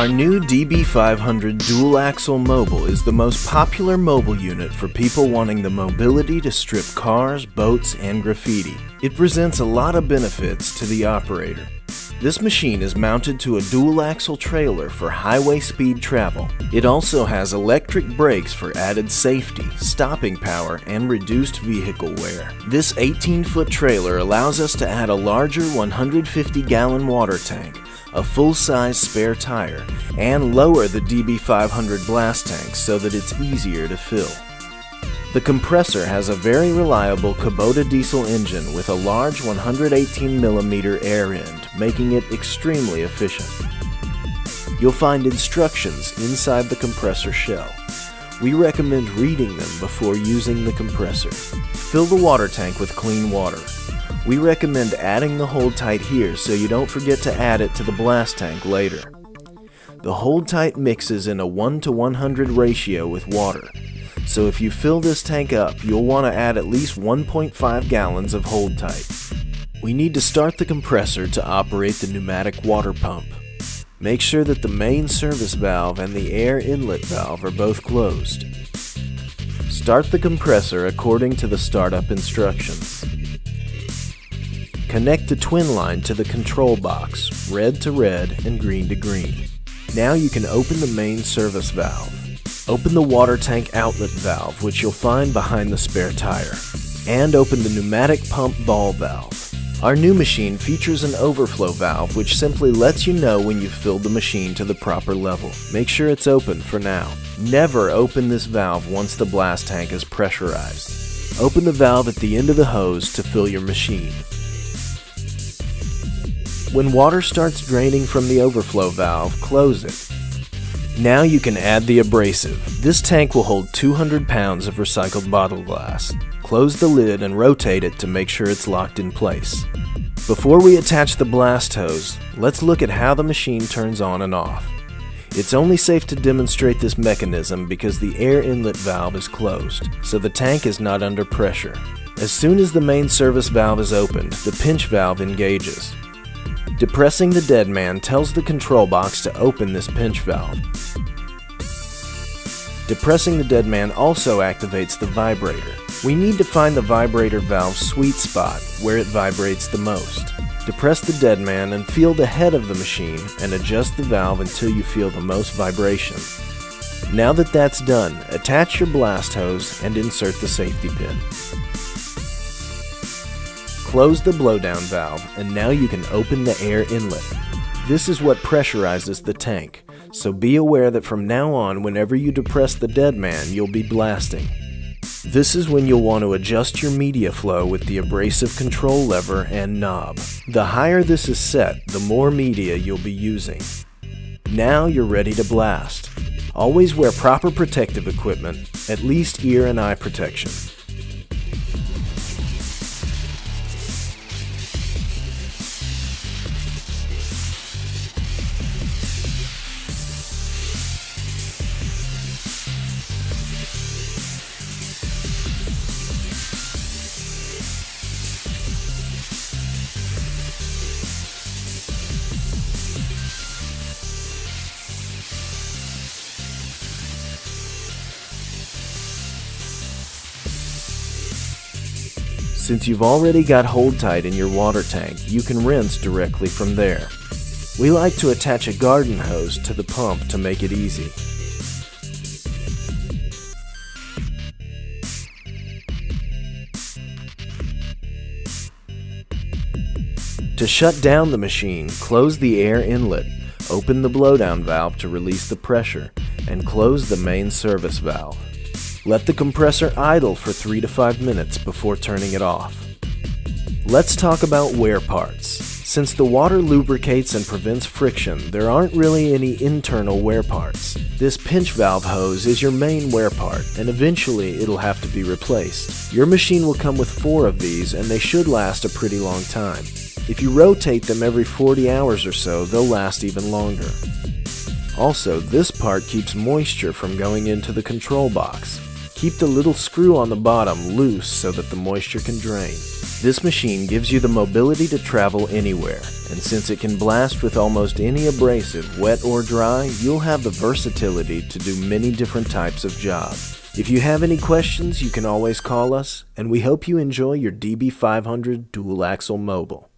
Our new DB500 dual-axle mobile is the most popular mobile unit for people wanting the mobility to strip cars, boats, and graffiti. It presents a lot of benefits to the operator. This machine is mounted to a dual-axle trailer for highway speed travel. It also has electric brakes for added safety, stopping power, and reduced vehicle wear. This 18-foot trailer allows us to add a larger 150-gallon water tank, a full-size spare tire, and lower the DB500 blast tank so that it's easier to fill. The compressor has a very reliable Kubota diesel engine with a large 118mm air end, making it extremely efficient. You'll find instructions inside the compressor shell. We recommend reading them before using the compressor. Fill the water tank with clean water. We recommend adding the hold tight here so you don't forget to add it to the blast tank later. The hold tight mixes in a 1:100 ratio with water. So if you fill this tank up, you'll want to add at least 1.5 gallons of hold tight. We need to start the compressor to operate the pneumatic water pump. Make sure that the main service valve and the air inlet valve are both closed. Start the compressor according to the startup instructions. Connect the twin line to the control box, red to red and green to green. Now you can open the main service valve. Open the water tank outlet valve, which you'll find behind the spare tire, and open the pneumatic pump ball valve. Our new machine features an overflow valve, which simply lets you know when you've filled the machine to the proper level. Make sure it's open for now. Never open this valve once the blast tank is pressurized. Open the valve at the end of the hose to fill your machine. When water starts draining from the overflow valve, close it. Now you can add the abrasive. This tank will hold 200 pounds of recycled bottle glass. Close the lid and rotate it to make sure it's locked in place. Before we attach the blast hose, let's look at how the machine turns on and off. It's only safe to demonstrate this mechanism because the air inlet valve is closed, so the tank is not under pressure. As soon as the main service valve is opened, the pinch valve engages. Depressing the dead man tells the control box to open this pinch valve. Depressing the dead man also activates the vibrator. We need to find the vibrator valve's sweet spot, where it vibrates the most. Depress the dead man and feel the head of the machine and adjust the valve until you feel the most vibration. Now that that's done, attach your blast hose and insert the safety pin. Close the blowdown valve, and now you can open the air inlet. This is what pressurizes the tank, so be aware that from now on, whenever you depress the dead man, you'll be blasting. This is when you'll want to adjust your media flow with the abrasive control lever and knob. The higher this is set, the more media you'll be using. Now you're ready to blast. Always wear proper protective equipment, at least ear and eye protection. Since you've already got hold tight in your water tank, you can rinse directly from there. We like to attach a garden hose to the pump to make it easy. To shut down the machine, close the air inlet, open the blowdown valve to release the pressure, and close the main service valve. Let the compressor idle for 3 to 5 minutes before turning it off. Let's talk about wear parts. Since the water lubricates and prevents friction, there aren't really any internal wear parts. This pinch valve hose is your main wear part, and eventually it'll have to be replaced. Your machine will come with 4 of these, and they should last a pretty long time. If you rotate them every 40 hours or so, they'll last even longer. Also, this part keeps moisture from going into the control box. Keep the little screw on the bottom loose so that the moisture can drain. This machine gives you the mobility to travel anywhere, and since it can blast with almost any abrasive, wet or dry, you'll have the versatility to do many different types of jobs. If you have any questions, you can always call us, and we hope you enjoy your DB500 dual axle mobile.